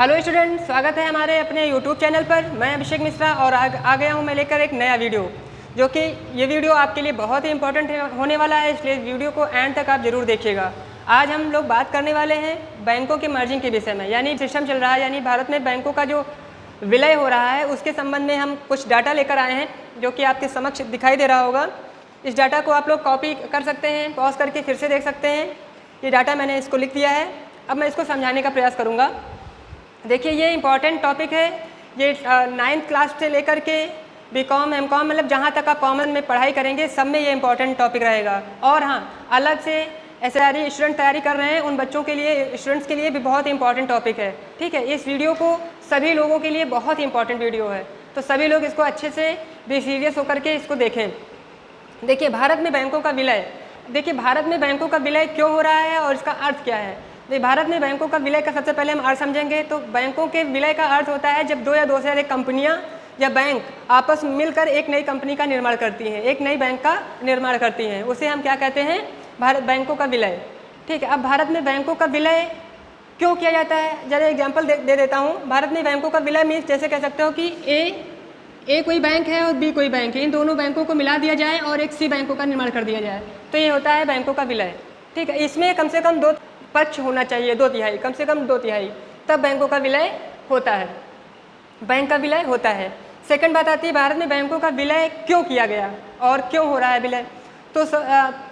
Hello student, स्वागत है हमारे अपने यूट्यूब चैनल पर। मैं अभिषेक मिश्रा और आ गया हूँ मैं लेकर एक नया वीडियो, जो कि ये वीडियो आपके लिए बहुत ही इंपॉर्टेंट होने वाला है, इसलिए वीडियो को एंड तक आप जरूर देखिएगा। आज हम लोग बात करने वाले हैं बैंकों के मर्जिंग के विषय में, यानी सिस्टम चल रहा है, यानी भारत में बैंकों का जो विलय हो रहा है उसके संबंध में हम कुछ डाटा लेकर आए हैं, जो कि आपके समक्ष दिखाई दे रहा होगा। इस डाटा को आप लोग कॉपी कर सकते हैं, पॉज करके फिर से देख सकते हैं। ये डाटा मैंने इसको लिख दिया है, अब मैं इसको समझाने का प्रयास करूँगा। देखिए, ये इम्पॉर्टेंट टॉपिक है। ये 9th क्लास से लेकर के बीकॉम एमकॉम, मतलब जहाँ तक आप कॉमन में पढ़ाई करेंगे सब में ये इम्पॉर्टेंट टॉपिक रहेगा। और हाँ, अलग से SRE स्टूडेंट तैयारी कर रहे हैं उन बच्चों के लिए, स्टूडेंट्स के लिए भी बहुत इंपॉर्टेंट टॉपिक है। ठीक है, इस वीडियो को सभी लोगों के लिए बहुत ही इंपॉर्टेंट वीडियो है, तो सभी लोग इसको अच्छे से भी सीरियस होकर के इसको देखें। देखिए, भारत में बैंकों का विलय, देखिए भारत में बैंकों का विलय क्यों हो रहा है और इसका अर्थ क्या है। भारत में बैंकों का विलय का सबसे पहले हम अर्थ समझेंगे। तो बैंकों के विलय का अर्थ होता है जब दो या दो से अधिक कंपनियां या बैंक आपस में मिलकर एक नई कंपनी का निर्माण करती हैं, एक नई बैंक का निर्माण करती हैं, उसे हम क्या कहते हैं, भारत बैंकों का विलय। ठीक है, अब भारत में बैंकों का विलय क्यों किया जाता है, ज़रा एग्जाम्पल दे देता हूँ। भारत में बैंकों का विलय मीन्स जैसे कह सकते हो कि ए कोई बैंक है और बी कोई बैंक है, इन दोनों बैंकों को मिला दिया जाए और एक सी बैंकों का निर्माण कर दिया जाए, तो ये होता है बैंकों का विलय। ठीक है, इसमें कम से कम दो पक्ष होना चाहिए, 2/3, कम से कम 2/3, तब बैंकों का विलय होता है, बैंक का विलय होता है। सेकंड बात आती है भारत में बैंकों का विलय क्यों किया गया और क्यों हो रहा है विलय। तो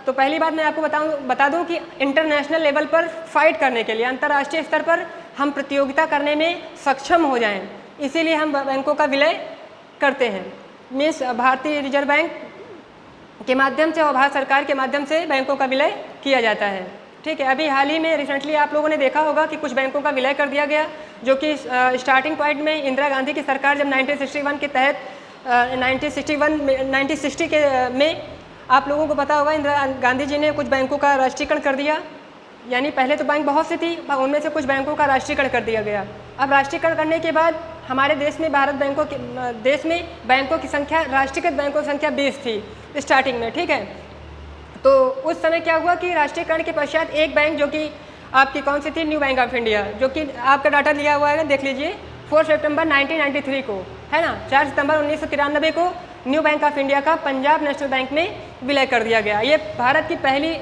पहली बात मैं आपको बता दूं कि इंटरनेशनल लेवल पर फाइट करने के लिए, अंतर्राष्ट्रीय स्तर पर हम प्रतियोगिता करने में सक्षम हो जाएं, इसीलिए हम बैंकों का विलय करते हैं। मीन्स भारतीय रिजर्व बैंक के माध्यम से और भारत सरकार के माध्यम से बैंकों का विलय किया जाता है। ठीक है, अभी हाल ही में रिसेंटली आप लोगों ने देखा होगा कि कुछ बैंकों का विलय कर दिया गया, जो कि स्टार्टिंग पॉइंट में इंदिरा गांधी की सरकार जब 1961 के तहत 1960 के में आप लोगों को पता होगा इंदिरा गांधी जी ने कुछ बैंकों का राष्ट्रीयकरण कर दिया। यानी पहले तो बैंक बहुत सी थी, उनमें से कुछ बैंकों का राष्ट्रीयकरण कर दिया गया। अब राष्ट्रीयकरण करने के बाद हमारे देश में देश में बैंकों की संख्या, राष्ट्रीयकृत बैंकों की संख्या 20 थी स्टार्टिंग में। ठीक है, तो उस समय क्या हुआ कि राष्ट्रीयकरण के पश्चात एक बैंक, जो कि आपकी कौन सी थी, न्यू बैंक ऑफ इंडिया, जो कि आपका डाटा लिया हुआ है, देख लीजिए, 4 सितंबर 1993 को, है ना, 4 सितंबर 1993 को न्यू बैंक ऑफ इंडिया का पंजाब नेशनल बैंक में विलय कर दिया गया। ये भारत की पहली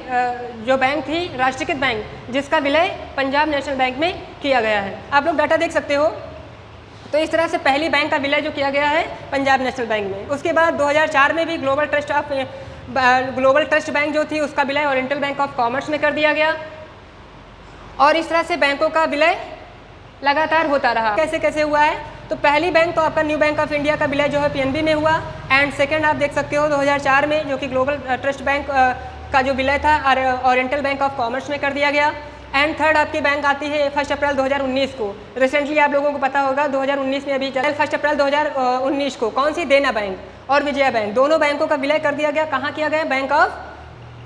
जो बैंक थी, राष्ट्रीयकृत बैंक, जिसका विलय पंजाब नेशनल बैंक में किया गया है। आप लोग डाटा देख सकते हो। तो इस तरह से पहली बैंक का विलय जो किया गया है पंजाब नेशनल बैंक में। उसके बाद 2004 में भी ग्लोबल ट्रस्ट बैंक जो थी उसका विलय ओरिएंटल बैंक ऑफ कॉमर्स में कर दिया गया। और इस तरह से बैंकों का विलय लगातार होता रहा। कैसे कैसे हुआ है, तो पहली बैंक तो आपका न्यू बैंक ऑफ इंडिया का विलय जो है PNB में हुआ, एंड सेकंड आप देख सकते हो 2004 में, जो कि ग्लोबल ट्रस्ट बैंक का जो विलय था ओरिएंटल बैंक ऑफ कॉमर्स में कर दिया गया। एंड थर्ड आपकी बैंक आती है 1 अप्रैल 2019 को। रिसेंटली आप लोगों को पता होगा 2019 में अभी 1 अप्रैल 2019 को कौन सी, देना बैंक और विजया बैंक, दोनों बैंकों का विलय कर दिया गया। कहाँ किया गया, बैंक ऑफ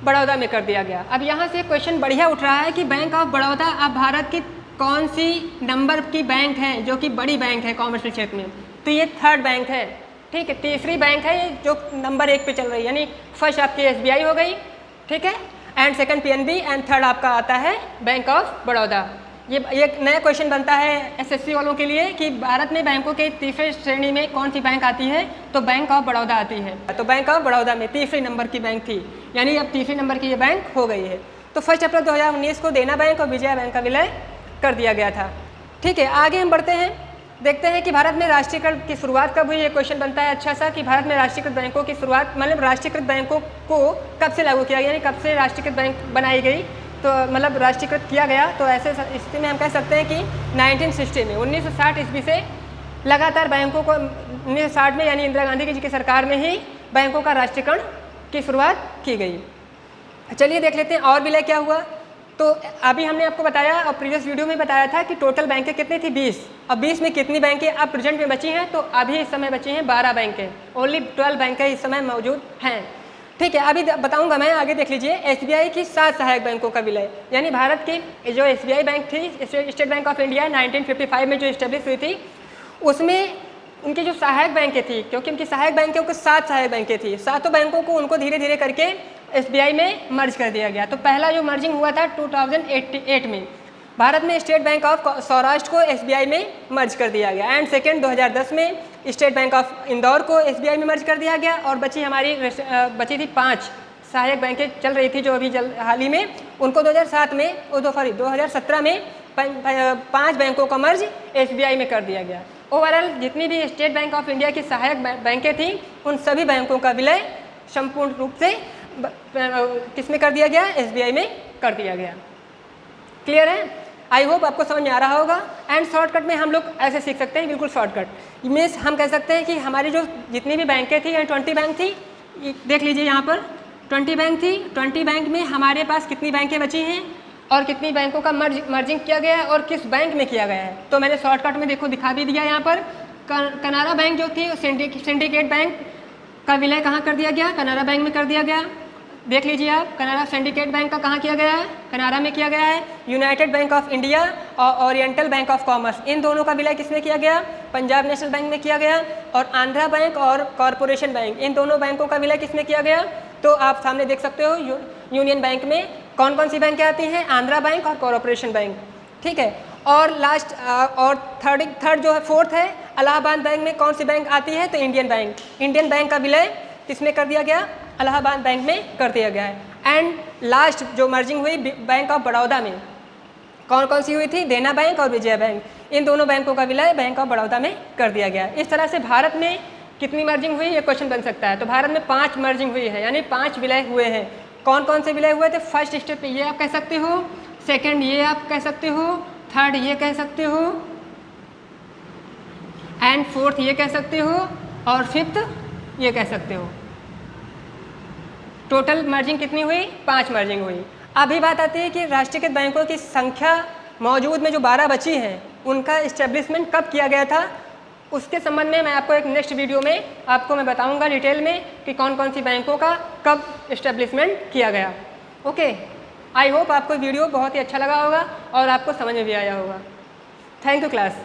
बड़ौदा में कर दिया गया। अब यहाँ से क्वेश्चन बढ़िया उठ रहा है कि बैंक ऑफ बड़ौदा अब भारत की कौन सी नंबर की बैंक है जो कि बड़ी बैंक है कॉमर्शियल क्षेत्र में, तो ये थर्ड बैंक है। ठीक है, तीसरी बैंक है जो नंबर 1 पे चल रही है, यानी फर्स्ट आपकी SBI हो गई, ठीक है, and second PNB, and third आपका आता है बैंक ऑफ बड़ौदा। ये नया क्वेश्चन बनता है SSC वालों के लिए कि भारत में बैंकों के तीसरे श्रेणी में कौन सी बैंक आती है, तो बैंक ऑफ बड़ौदा आती है। तो बैंक ऑफ बड़ौदा में तीसरी नंबर की बैंक थी, यानी अब तीसरी नंबर की ये बैंक हो गई है। तो 1 अप्रैल 2019 को देना बैंक और विजया बैंक का विलय कर दिया गया था। ठीक है, आगे हम बढ़ते हैं, देखते हैं कि भारत में राष्ट्रीयकरण की शुरुआत कब हुई। ये क्वेश्चन बनता है अच्छा सा कि भारत में राष्ट्रीयकृत बैंकों की शुरुआत, मतलब राष्ट्रीयकृत बैंकों को कब से लागू किया गया, यानी कब से राष्ट्रीयकृत बैंक बनाई गई, तो मतलब राष्ट्रीयकृत किया गया। तो ऐसे स्थिति में हम कह सकते हैं कि 1960 में, 1960 ईस्वी से लगातार बैंकों को 1960 में, यानी इंदिरा गांधी जी की सरकार में ही बैंकों का राष्ट्रीयकरण की शुरुआत की गई। चलिए देख लेते हैं और विलय क्या हुआ। तो अभी हमने आपको बताया और प्रीवियस वीडियो में बताया था कि टोटल बैंकें कितनी थी, 20। अब 20 में कितनी बैंकें अब प्रेजेंट में बची हैं, तो अभी इस समय बची हैं 12 बैंकें, ओनली 12 बैंकें इस समय मौजूद हैं। ठीक है, अभी बताऊंगा मैं, आगे देख लीजिए। SBI की 7 सहायक बैंकों का विलय, यानी भारत की जो SBI बैंक थी, स्टेट बैंक ऑफ इंडिया, 1955 में जो इस्टेब्लिश हुई थी, उसमें उनकी जो सहायक बैंकें थी, क्योंकि उनकी सहायक बैंकों को 7 सहायक बैंकें थी, सातों बैंकों को उनको धीरे धीरे करके SBI में मर्ज कर दिया गया। तो पहला जो मर्जिंग हुआ था 2008 में, भारत में स्टेट बैंक ऑफ सौराष्ट्र को एसबीआई में मर्ज कर दिया गया। एंड सेकेंड 2010 में स्टेट बैंक ऑफ इंदौर को एसबीआई में मर्ज कर दिया गया। और बची थी 5 सहायक बैंकें चल रही थी जो अभी हाल ही में, उनको 2017 में 5 बैंकों का मर्ज एसबीआई में कर दिया गया। ओवरऑल जितनी भी स्टेट बैंक ऑफ इंडिया की सहायक बैंकें थी उन सभी बैंकों का विलय संपूर्ण रूप से किस में कर दिया गया? एसबीआई में कर दिया गया। क्लियर है? आई होप आपको समझ में आ रहा होगा। एंड शॉर्टकट में हम लोग ऐसे सीख सकते हैं, बिल्कुल शॉर्टकट मीन्स हम कह सकते हैं कि हमारी जो जितनी भी बैंकें थी, 20 बैंक थी, देख लीजिए यहाँ पर 20 बैंक थी। 20 बैंक में हमारे पास कितनी बैंकें बची हैं और कितनी बैंकों का मर्जिंग किया गया है और किस बैंक में किया गया है। तो मैंने शॉर्टकट में देखो दिखा भी दिया यहाँ पर। कनारा बैंक जो थी सिंडिकेट बैंक का विलय कहाँ कर दिया गया? कनारा बैंक में कर दिया गया। देख लीजिए आप, कनारा सिंडिकेट बैंक का कहाँ किया गया है? कनारा में किया गया है। यूनाइटेड बैंक ऑफ इंडिया और ओरिएंटल बैंक ऑफ कॉमर्स, इन दोनों का विलय किसमें किया गया? पंजाब नेशनल बैंक में किया गया। और आंध्रा बैंक और कॉरपोरेशन बैंक, इन दोनों बैंकों का विलय किसमें किया गया? तो आप सामने देख सकते हो यूनियन बैंक में कौन कौन सी बैंकें आती हैं? आंध्रा बैंक और कॉरपोरेशन बैंक, ठीक है। और लास्ट और थर्ड जो है, फोर्थ है इलाहाबाद बैंक में कौन सी बैंक आती है? तो इंडियन बैंक। इंडियन बैंक का विलय किसमें कर दिया गया? इलाहाबाद बैंक में कर दिया गया है। एंड लास्ट जो मर्जिंग हुई बैंक ऑफ बड़ौदा में, कौन कौन सी हुई थी? देना बैंक और विजया बैंक, इन दोनों बैंकों का विलय बैंक ऑफ बड़ौदा में कर दिया गया। इस तरह से भारत में कितनी मर्जिंग हुई, ये क्वेश्चन बन सकता है। तो भारत में 5 मर्जिंग हुई है, यानी 5 विलय हुए हैं। कौन कौन से विलय हुए थे? फर्स्ट स्टेप ये आप कह सकते हो, सेकंड ये आप कह सकते हो, थर्ड ये कह सकते हो, एंड फोर्थ ये कह सकते हो, और फिफ्थ ये कह सकते हो। टोटल मर्जिंग कितनी हुई? 5 मर्जिंग हुई। अभी बात आती है कि राष्ट्रीयकृत बैंकों की संख्या मौजूद में जो 12 बची हैं उनका इस्टेब्लिशमेंट कब किया गया था, उसके संबंध में मैं आपको एक नेक्स्ट वीडियो में आपको मैं बताऊंगा डिटेल में कि कौन कौन सी बैंकों का कब इस्टेब्लिशमेंट किया गया। ओके, आई होप आपको वीडियो बहुत ही अच्छा लगा होगा और आपको समझ में भी आया होगा। Thank you class.